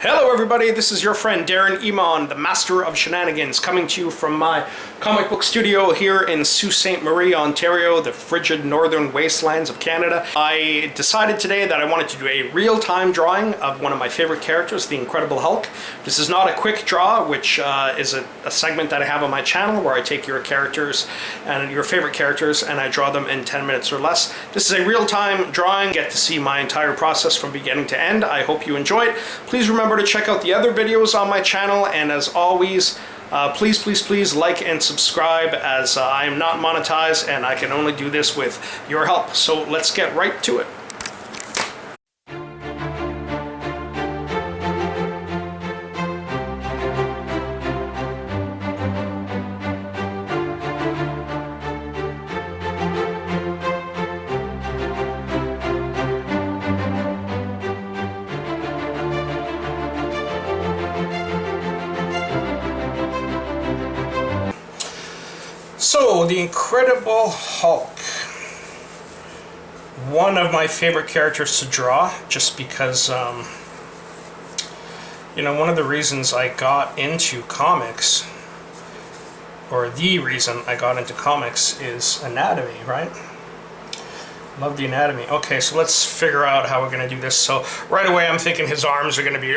Hello everybody, this is your friend Darren Emon, the Master of Shenanigans, coming to you from my comic book studio here in Sault Ste. Marie, Ontario, the frigid northern wastelands of Canada. I decided today that I wanted to do a real-time drawing of one of my favorite characters, the Incredible Hulk. This is not a quick draw, which is a segment that I have on my channel where I take your characters and your favorite characters and I draw them in 10 minutes or less. This is a real-time drawing, get to see my entire process from beginning to end. I hope you enjoy it. Please remember to check out the other videos on my channel, and as always, please like and subscribe, as I am not monetized and I can only do this with your help. So let's get right to it. So, the Incredible Hulk. One of my favorite characters to draw, just because, you know, one of the reasons I got into comics, or the reason I got into comics, is anatomy, right? Love the anatomy. Okay, so let's figure out how we're going to do this. So, right away I'm thinking his arms are going to be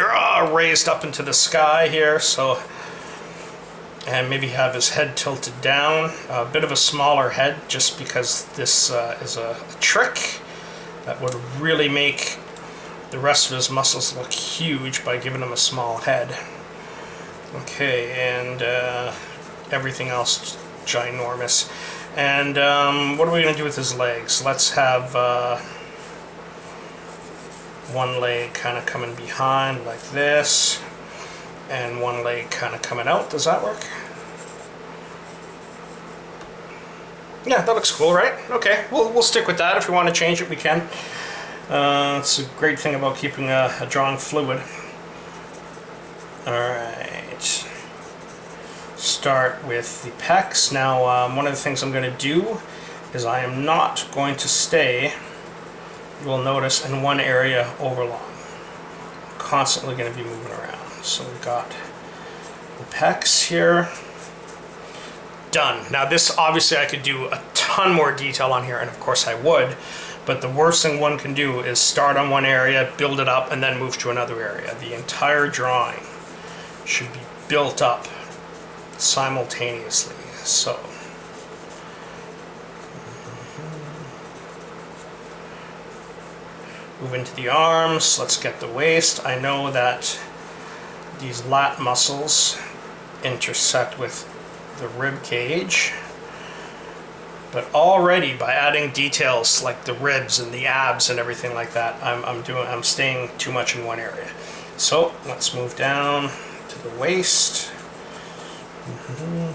raised up into the sky here, so... and maybe have his head tilted down, a bit of a smaller head, just because this is a trick that would really make the rest of his muscles look huge by giving him a small head. Okay, and everything else ginormous. And what are we going to do with his legs? Let's have one leg kind of coming behind like this, and one leg kind of coming out. Does that work? Yeah, that looks cool, right? Okay, we'll stick with that. If we want to change it, we can. It's a great thing about keeping a drawing fluid. Alright. Start with the pecs. Now, one of the things I'm going to do is I am not going to stay, you will notice, in one area over long. I'm constantly going to be moving around. So we've got the pecs here. Done. Now this, obviously I could do a ton more detail on here, and of course I would, but the worst thing one can do is start on one area, build it up, and then move to another area. The entire drawing should be built up simultaneously. So move into the arms. Let's get the waist. I know that these lat muscles intersect with the rib cage, but already by adding details like the ribs and the abs and everything like that, I'm staying too much in one area. So let's move down to the waist.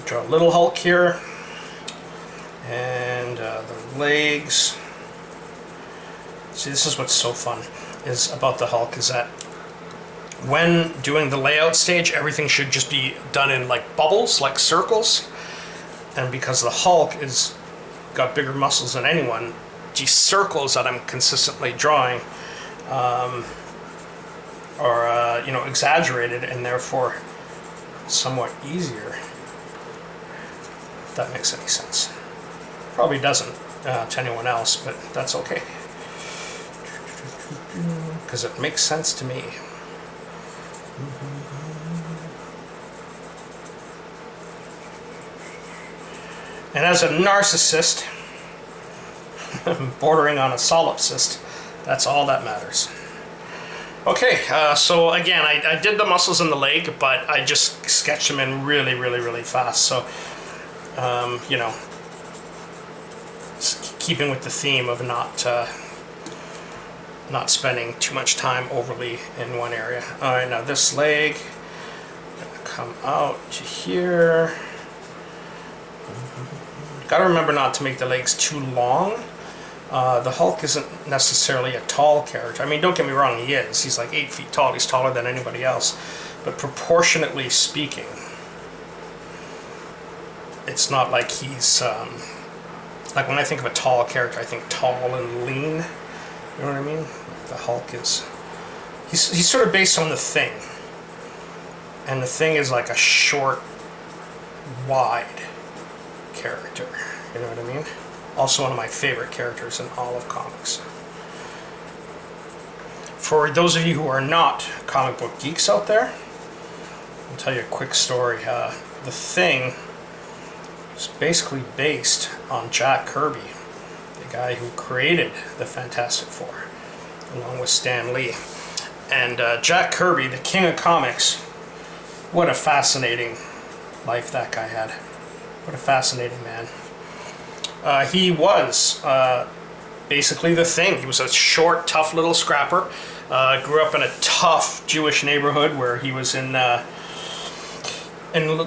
Draw a little Hulk here, and the legs. See, this is what's so fun is about the Hulk, is that when doing the layout stage, everything should just be done in like bubbles, like circles. And because the Hulk is got bigger muscles than anyone, these circles that I'm consistently drawing are you know, exaggerated and therefore somewhat easier. If that makes any sense. Probably doesn't to anyone else, but that's okay, because it makes sense to me. And as a narcissist, bordering on a solipsist, that's all that matters. Okay, so again, I did the muscles in the leg, but I just sketched them in really fast. So, you know, keeping with the theme of not spending too much time overly in one area. All right, now this leg, gonna come out to here. Got to remember not to make the legs too long. The Hulk isn't necessarily a tall character. I mean, don't get me wrong, he is. He's like 8 feet tall. He's taller than anybody else. But proportionately speaking, it's not like he's... like when I think of a tall character, I think tall and lean. You know what I mean? The Hulk is... He's sort of based on the Thing. And the Thing is like a short, wide character. You know what I mean? Also one of my favorite characters in all of comics. For those of you who are not comic book geeks out there, I'll tell you a quick story. The Thing is basically based on Jack Kirby, the guy who created the Fantastic Four, along with Stan Lee. And Jack Kirby, the king of comics, what a fascinating life that guy had. What a fascinating man. He was basically the Thing. He was a short, tough little scrapper. Grew up in a tough Jewish neighborhood where he was in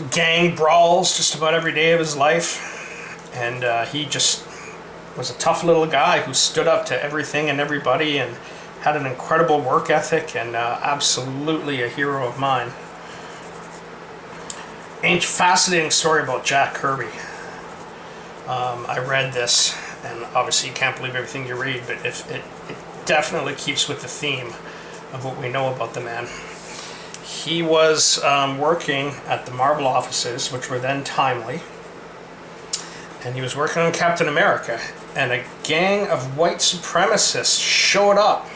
gang brawls just about every day of his life. And he just was a tough little guy who stood up to everything and everybody and had an incredible work ethic, and absolutely a hero of mine. A fascinating story about Jack Kirby. I read this, and obviously you can't believe everything you read, but it definitely keeps with the theme of what we know about the man. He was working at the Marvel offices, which were then Timely, and he was working on Captain America, and a gang of white supremacists showed up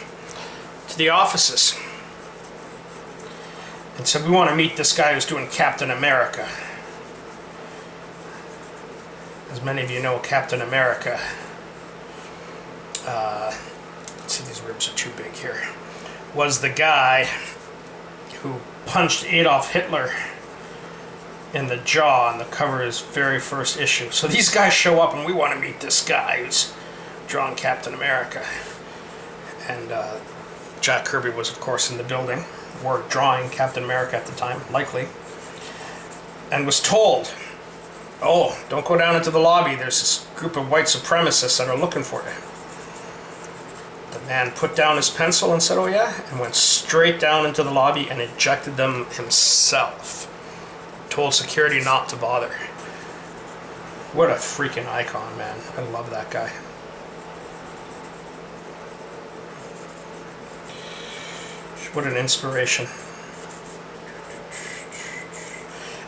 to the offices and said, "We want to meet this guy who's doing Captain America." As many of you know, Captain America, let's see, these ribs are too big here, was the guy who punched Adolf Hitler in the jaw on the cover of his very first issue. So these guys show up, and we want to meet this guy who's drawn Captain America. And Jack Kirby was, of course, in the building, or drawing Captain America at the time, likely, and was told, "Oh, don't go down into the lobby. There's this group of white supremacists that are looking for you." The man put down his pencil and said, "Oh yeah," and went straight down into the lobby and ejected them himself. Told security not to bother. What a freaking icon, man. I love that guy. What an inspiration.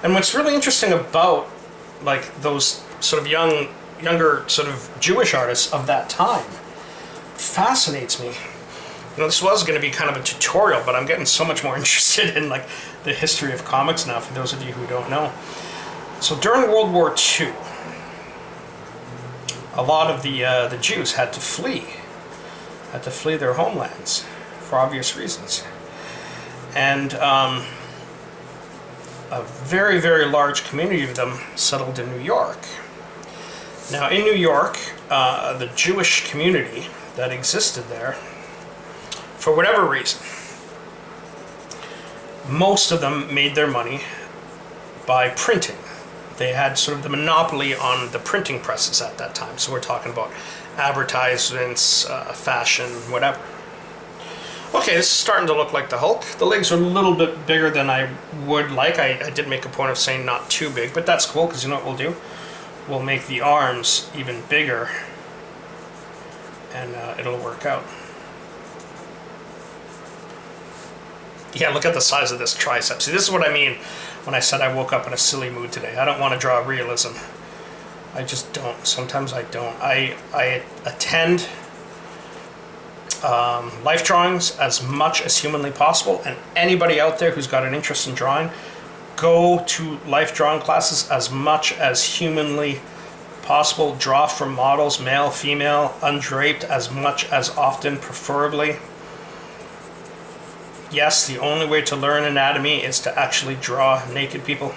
And what's really interesting about like those sort of younger sort of Jewish artists of that time fascinates me. You know, this was going to be kind of a tutorial, but I'm getting so much more interested in like the history of comics now, for those of you who don't know. So during World War II, a lot of the Jews had to flee their homelands for obvious reasons. And a very, very large community of them settled in New York. Now, in New York, the Jewish community that existed there, for whatever reason, most of them made their money by printing. They had sort of the monopoly on the printing presses at that time. So we're talking about advertisements, fashion, whatever. Okay, this is starting to look like the Hulk. The legs are a little bit bigger than I would like. I did make a point of saying not too big, but that's cool, because you know what we'll do? We'll make the arms even bigger, and it'll work out. Yeah, look at the size of this tricep. See, this is what I mean when I said I woke up in a silly mood today. I don't want to draw realism. I just don't. Sometimes I don't. I attend life drawings as much as humanly possible, and anybody out there who's got an interest in drawing, go to life drawing classes as much as humanly possible. Draw from models, male, female, undraped, as much as often, preferably. Yes, the only way to learn anatomy is to actually draw naked people.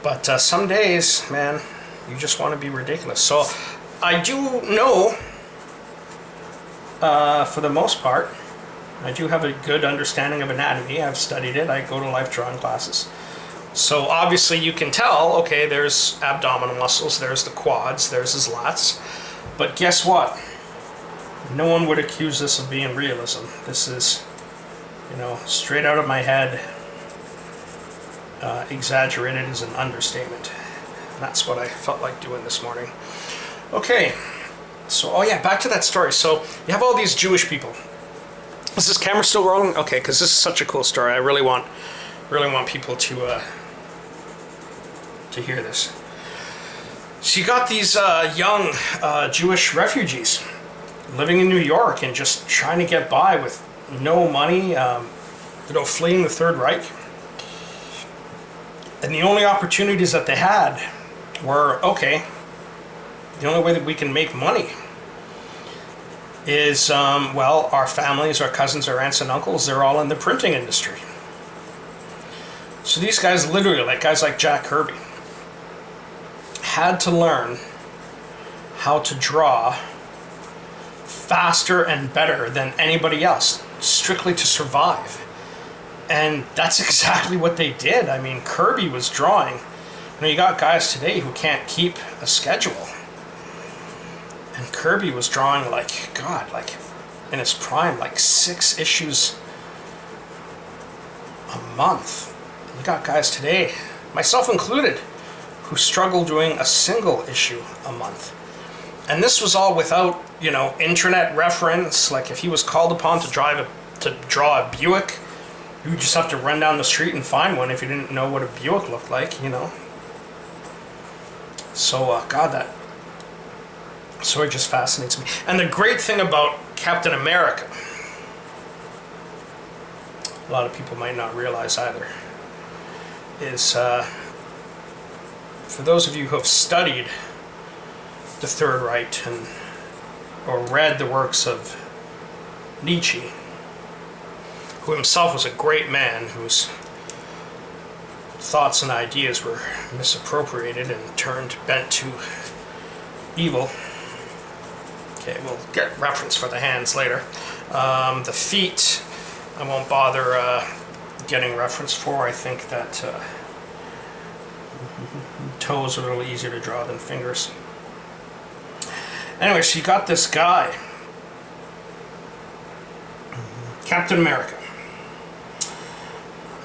But some days, man, you just want to be ridiculous. So I do know, for the most part, I do have a good understanding of anatomy. I've studied it. I go to life drawing classes. So obviously you can tell, okay, there's abdominal muscles, there's the quads, there's his lats. But guess what? No one would accuse this of being realism. This is, you know, straight out of my head. Exaggerated is an understatement. And that's what I felt like doing this morning. Okay, so, oh yeah, back to that story. So you have all these Jewish people. Is this camera still rolling? Okay, because this is such a cool story. I really want Really want people to hear this. So you got these young Jewish refugees living in New York and just trying to get by with no money, fleeing the Third Reich. And the only opportunities that they had were, okay, the only way that we can make money is, our families, our cousins, our aunts and uncles, they're all in the printing industry. So these guys literally, like guys like Jack Kirby, had to learn how to draw faster and better than anybody else, strictly to survive. And that's exactly what they did. I mean, Kirby was drawing. You got guys today who can't keep a schedule. And Kirby was drawing like in his prime, like 6 issues a month. You got guys today, myself included, who struggle doing a single issue a month. And this was all without, internet reference. Like if he was called upon to draw a Buick, you would just have to run down the street and find one if you didn't know what a Buick looked like, So, that story just fascinates me. And the great thing about Captain America, a lot of people might not realize either, is for those of you who have studied the Third Reich or read the works of Nietzsche, who himself was a great man whose thoughts and ideas were misappropriated and bent to evil. Okay, we'll get reference for the hands later. The feet, I won't bother getting reference for. I think that toes are a little easier to draw than fingers. Anyway, so you got this guy, Captain America.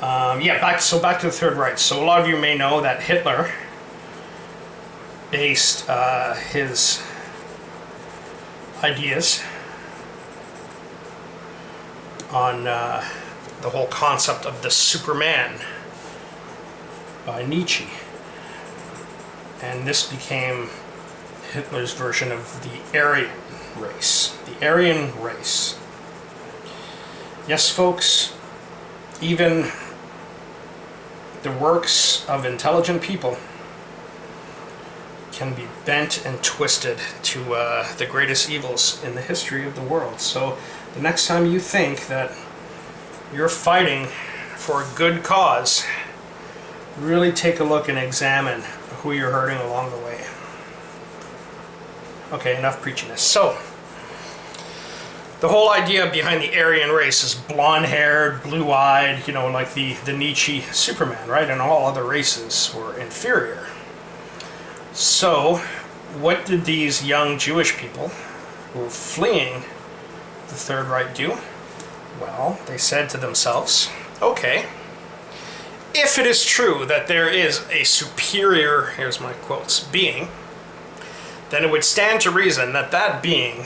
Back to the Third Reich. So a lot of you may know that Hitler based his ideas on the whole concept of the Superman by Nietzsche. And this became Hitler's version of the Aryan race. The Aryan race. Yes, folks, even the works of intelligent people can be bent and twisted to the greatest evils in the history of the world. So the next time you think that you're fighting for a good cause, really take a look and examine who you're hurting along the way. Okay, enough preaching this. So, the whole idea behind the Aryan race is blonde-haired, blue-eyed, like the Nietzsche Superman, right? And all other races were inferior. So, what did these young Jewish people who were fleeing the Third Reich do? Well, they said to themselves, okay, if it is true that there is a superior, here's my quotes, being, then it would stand to reason that that being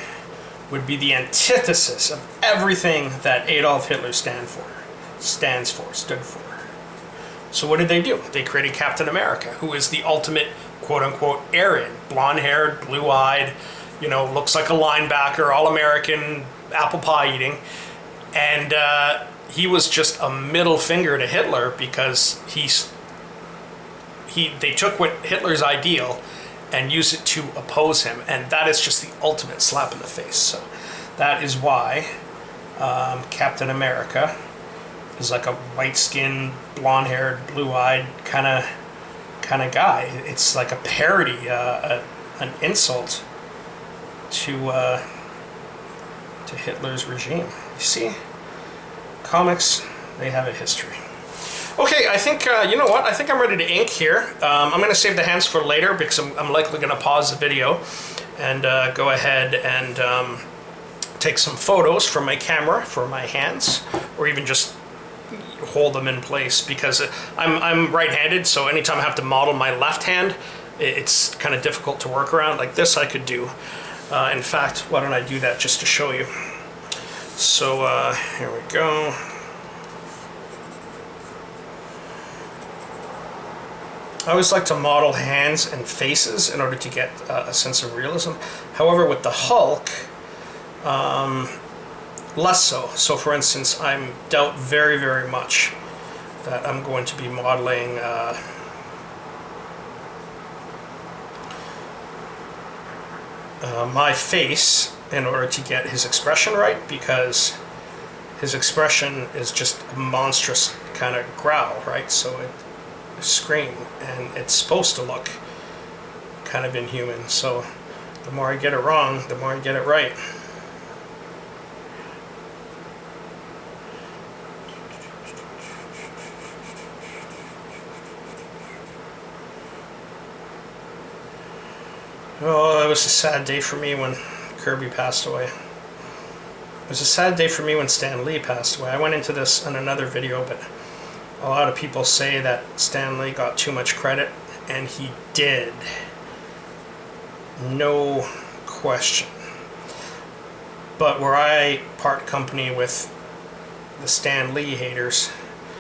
would be the antithesis of everything that Adolf Hitler stood for. So what did they do? They created Captain America, who is the ultimate quote-unquote Aryan, blonde-haired, blue-eyed, looks like a linebacker, all-American, apple pie eating. And he was just a middle finger to Hitler because they took what Hitler's ideal and used it to oppose him, and that is just the ultimate slap in the face. So that is why Captain America is like a white-skinned, blonde-haired, blue-eyed kind of guy. It's like a parody, an insult to Hitler's regime. You see, comics, they have a history. Okay, I think, you know what? I think I'm ready to ink here. I'm going to save the hands for later because I'm likely going to pause the video and go ahead and take some photos from my camera for my hands, or even just hold them in place because I'm right-handed, so anytime I have to model my left hand, it's kind of difficult to work around. Like this I could do. In fact, why don't I do that just to show you. So here we go. I always like to model hands and faces in order to get a sense of realism. However, with the Hulk, less so. So for instance, I doubt very, very much that I'm going to be modeling my face in order to get his expression right, because his expression is just a monstrous kind of growl, right? So it scream, and it's supposed to look kind of inhuman. So the more I get it wrong, the more I get it right. Oh, it was a sad day for me when Kirby passed away. It was a sad day for me when Stan Lee passed away. I went into this in another video, but a lot of people say that Stan Lee got too much credit, and he did. No question. But where I part company with the Stan Lee haters